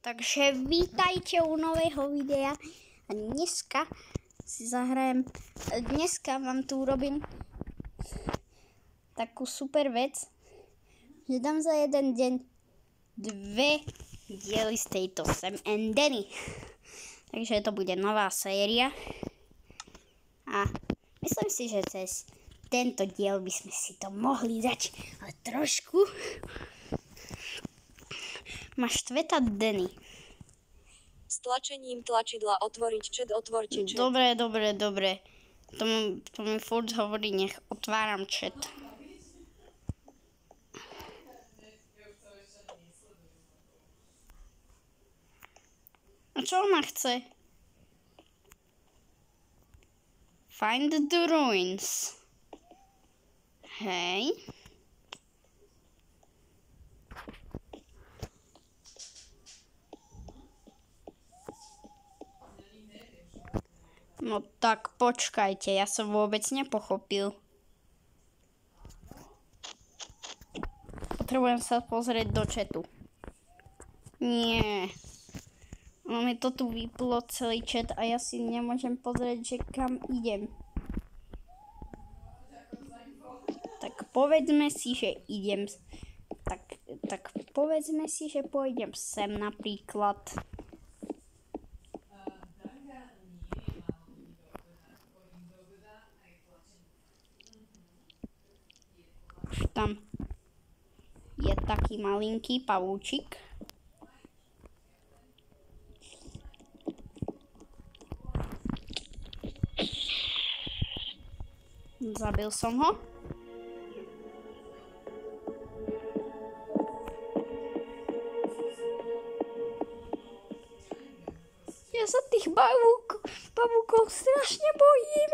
Takže vítajte u nového videa a dneska si zahrajem, dneska vám tu urobím takú super vec, že dám za jeden deň 2 diely z tejto Sam and Danny. Takže to bude nová séria a myslím si, že cez tento diel by sme si to mohli dať, ale trošku máš tveta Danny. S tlačením tlačidla otvoriť chat, otvorte chat. Dobre. To mi furt hovorí, nech otváram chat. A čo ona chce? Find the ruins. Hej. No tak počkajte, ja som vôbec nepochopil. Potrebujem sa pozrieť do chatu. Nie. No mi to tu vyplo celý chat a ja si nemôžem pozrieť, že kam idem. Tak povedzme si, že idem. Tak povedzme si, že pôjdem sem napríklad. Tam je taký malinký pavúčik. Zabil som ho. Ja sa tých pavúkov strašne bojím.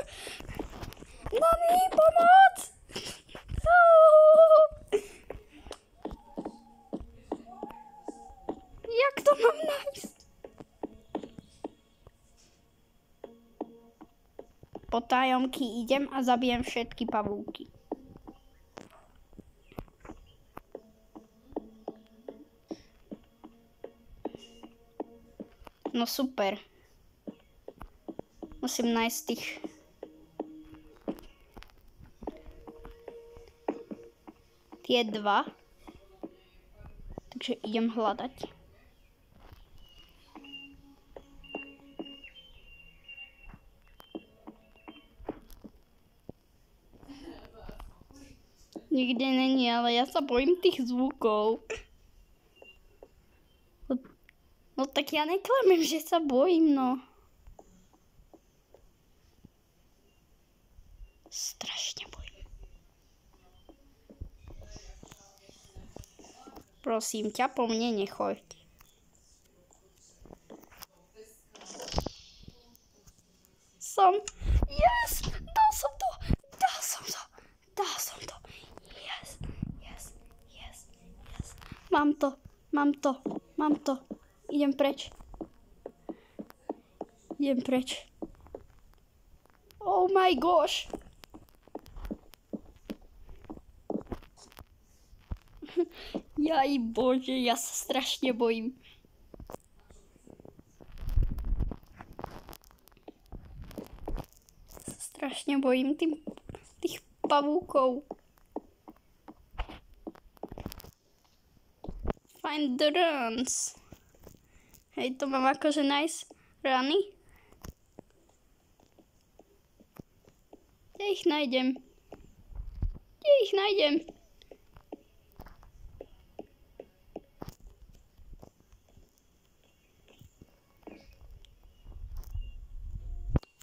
Nani, pomoc! Jak to mám nájsť? Po tajomky idem a zabijem všetky pavúky. No super. Musím nájsť tých... tie 2. Takže idem hľadať. Nikde není, ale ja sa bojím tých zvukov. No tak ja neklamem, že sa bojím, no. Strašne bojím. Prosím ťa, po mne nechoď. Yes! Dal som to! Yes. Mám to. Idem preč. Oh my gosh. Jaj bože, ja sa strašne bojím. Tých pavúkov. Find the runs. Hej, to mám akože nice runy. Kde ich nájdem?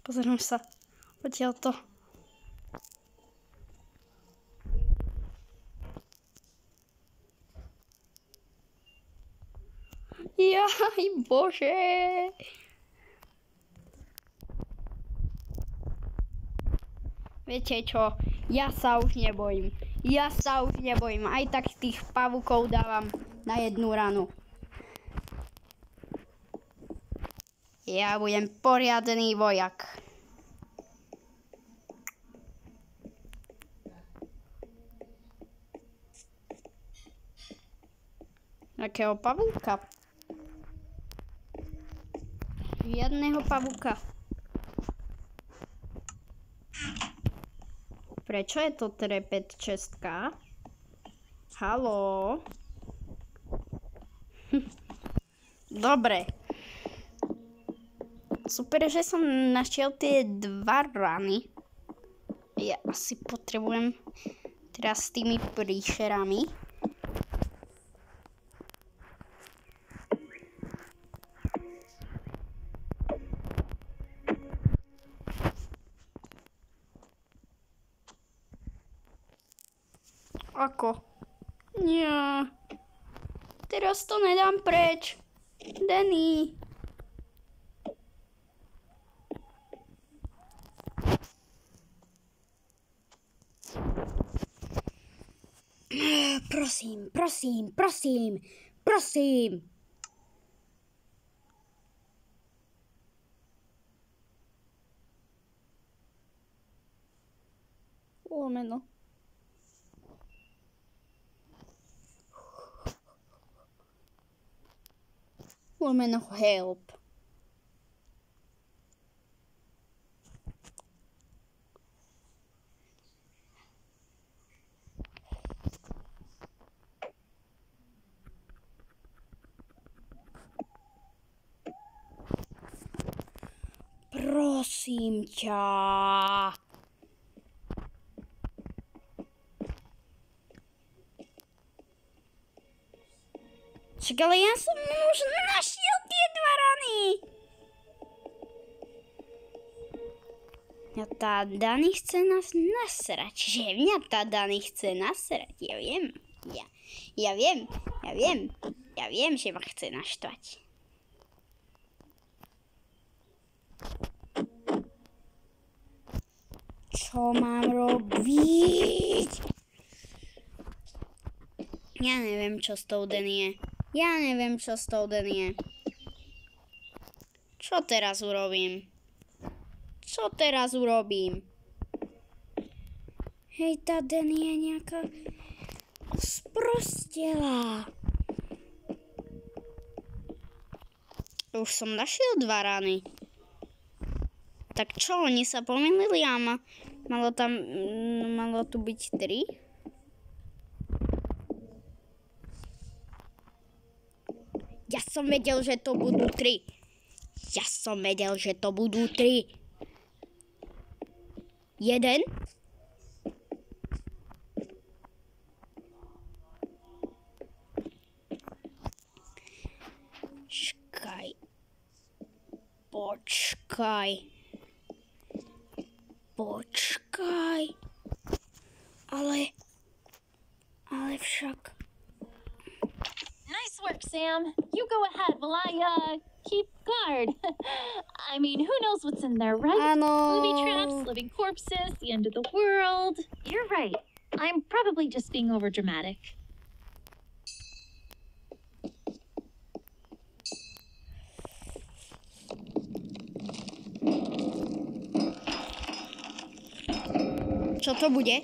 Pozerám sa odtiaľto. Jaj bože. Viete čo? Ja sa už nebojím. Aj tak tých pavúkov dávam na 1 ranu. Ja budem poriadny vojak. Akého pavúka? Žiadneho pavúka. Prečo je to trepet čestka? Haló? Dobre. Super, že som našiel tie 2 rany. Ja asi potrebujem teraz s tými príšerami. Ako? Nie. Teraz to nedám preč. Danny. Prosím, prosím, prosím, prosím. Lomeno. Lomeno help. Prosím ťa. Čak, ale ja som už našiel tie 2 rany. Ja tá Dani chce nás nasrať. Že mňa tá Dani chce nasrať. Ja viem. Ja viem, že ma chce naštvať. Čo mám robiť? Ja neviem, čo s tou Dani je. Čo teraz urobím? Hej, tá Dani je nejaká sprostelá. Už som našiel 2 rany. Tak čo, oni sa pomýlili a malo tu byť 3? Ja som vedel, že to budú 3. Jeden. Počkaj. Ale však... Nice work, Sam. You go ahead while I, keep guard. I mean, who knows what's in there, right? Áno. Booby traps, living corpses, the end of the world. You're right. I'm probably just being overdramatic. Čo to bude?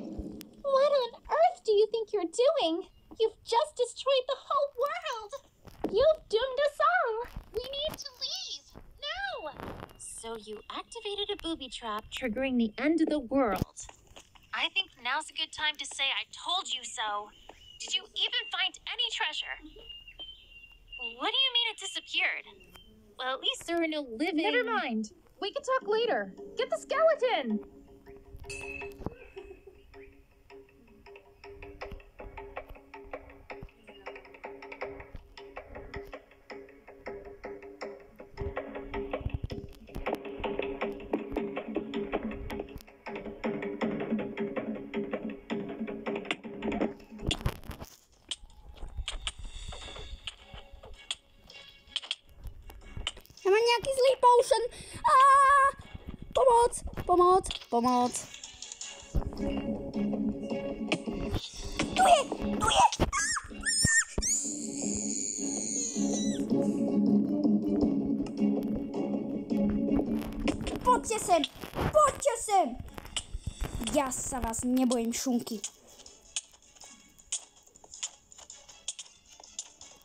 What on earth do you think you're doing? You've just destroyed the whole world! You've doomed us all! We need to leave! Now! So you activated a booby trap, triggering the end of the world. I think now's a good time to say I told you so. Did you even find any treasure? What do you mean it disappeared? Well, at least there are no living... Never mind. We can talk later. Get the skeleton! Ja mám nejaký zlý potion. Pomoc. Tu je. Poďte sem. Ja sa vás nebojím, šunky.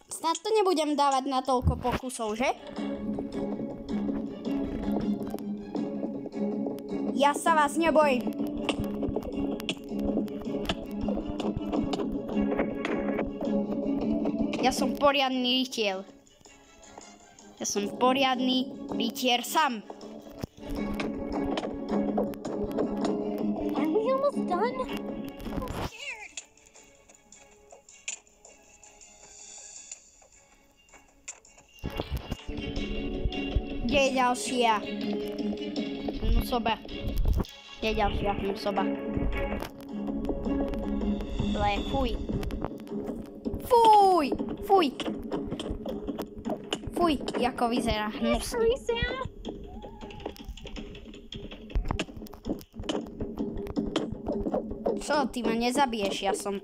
Snad to nebudem dávať na toľko pokusov, že? Ja sa vás nebojím. Ja som poriadny rytier. Ja som poriadny rytier sám. Are we almost done? I'm scared. Kde je ďalšia? Hnusoba. Kde je ďalšia hnusoba? Ble, fuj. Fuj! Fuj! Fuj, ako vyzerá hnusný. Hurry, Sam. Čo, ty ma nezabiješ, ja som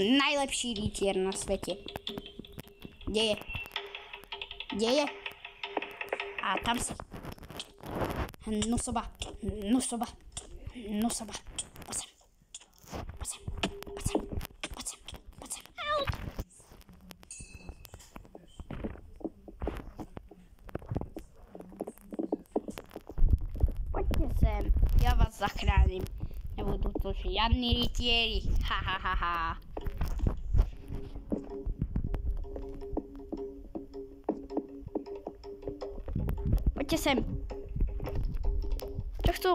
najlepší rytier na svete. Kde je? Kde je? A tam si. Hnusoba, hnusoba, hnusoba. Poď sem. Poď sem, poď sem, poď sem, poď sem. Help! Poďte sem, ja vás zachránim. Nebudú to žiadni rytieri. Ha, ha, ha, ha. Poďte sem. Čo chcú?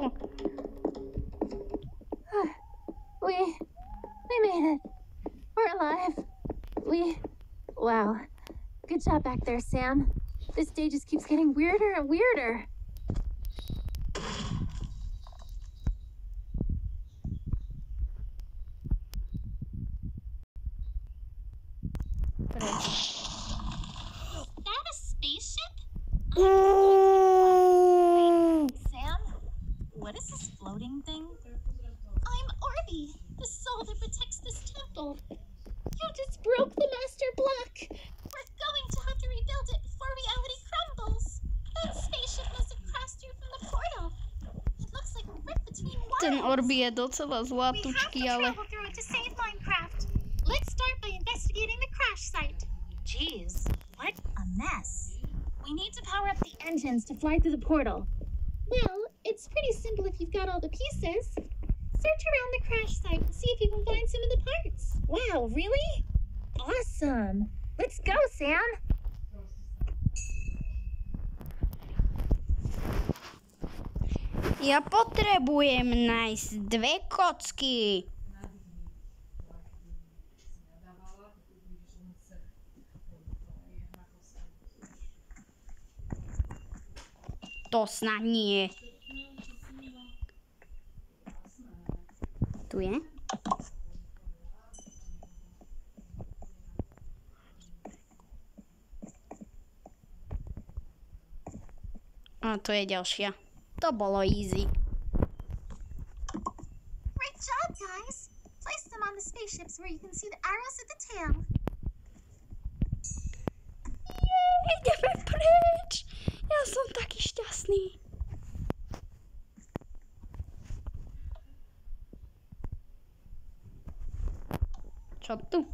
We made it. We're alive. Wow. Good job back there, Sam. This day just keeps getting weirder and weirder. That a spaceship? Sam, what is this floating thing? I'm Orby, the soul that protects this temple. You just broke the master block. We're going to have to rebuild it before reality crumbles. That spaceship must have crashed through from the portal. It looks like a rip between worlds. Ten Orby je docela zlatučký, ale... travel through it to save Minecraft. Let's start by investigating the crash site. Jeez, what a mess. We need to power up the engines to fly through the portal. Well, it's pretty simple if you've got all the pieces. Search around the crash site and see if you can find some of the parts. Wow, really? Awesome. Let's go, Sam. Ja potrebujem nájsť dve kocky. To snad nie. Tu je? A to je ďalšia. To bolo easy. Great job, guys. Place them on the spaceships where you can see the arrows at the tail. Ideme preč. Ja som taký šťastný. Čo tu?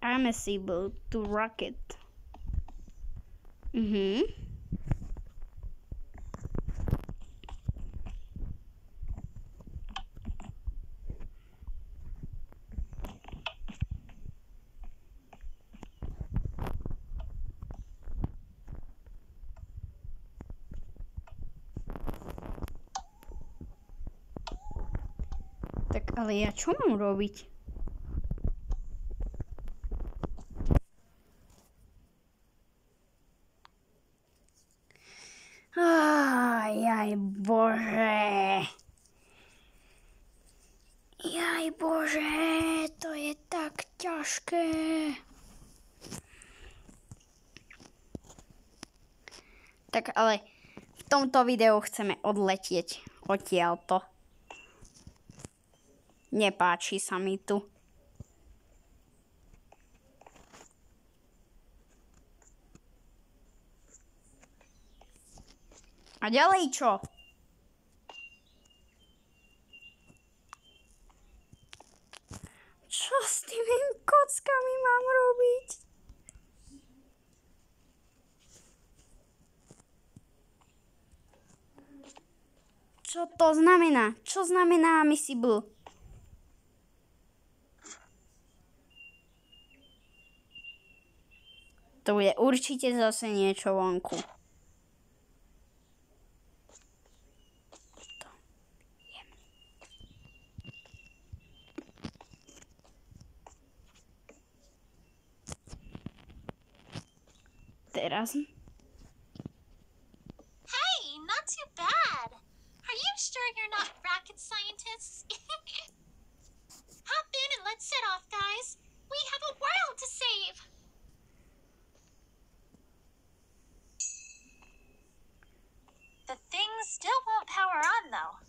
I'm able to rocket. Tak ale ja čo mám robiť? Jaj bože. Jaj bože, to je tak ťažké. Tak ale v tomto videu chceme odletieť odtiaľto. Nepáči sa mi tu. A ďalej čo? Čo s tými kockami mám robiť? Čo to znamená? Čo znamená Missable? To bude určite zase niečo vonku. Teraz. Hey, not too bad. Are you sure you're not rocket scientists? Hop in and let's set off, guys. We have a world to save. The thing still won't power on, though.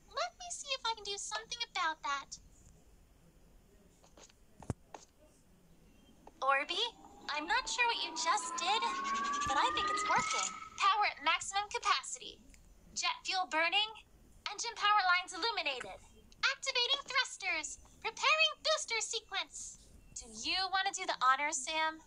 Let me see if I can do something about that. Orby, I'm not sure what you just did, but I think it's working. Power at maximum capacity. Jet fuel burning. Engine power lines illuminated. Activating thrusters. Preparing booster sequence. Do you want to do the honors, Sam?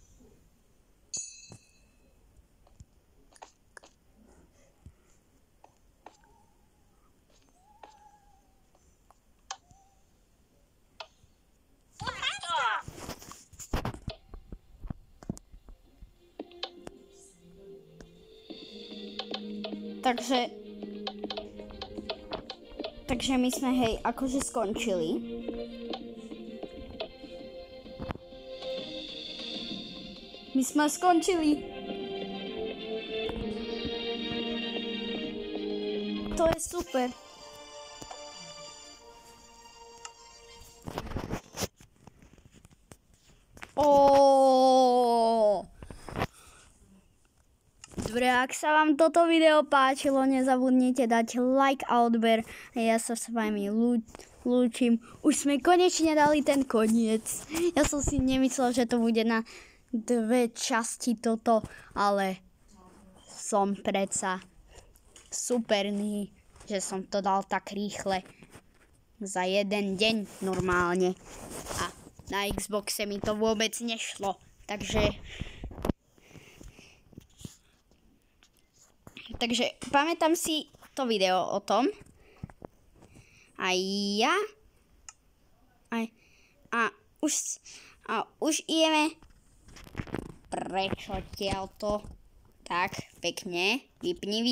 Takže my sme, hej, akože skončili. My sme skončili. To je super. Dobre, ak sa vám toto video páčilo, nezabudnite dať like a odber. Ja sa s vami lúčim. Už sme konečne dali ten koniec. Ja som si nemyslel, že to bude na 2 časti toto, ale som predsa superný, že som to dal tak rýchle. Za jeden deň normálne. A na Xboxe mi to vôbec nešlo. Takže pamätám si to video o tom. A ja... A už ideme preč odtiaľto. Tak, pekne. Vypni video.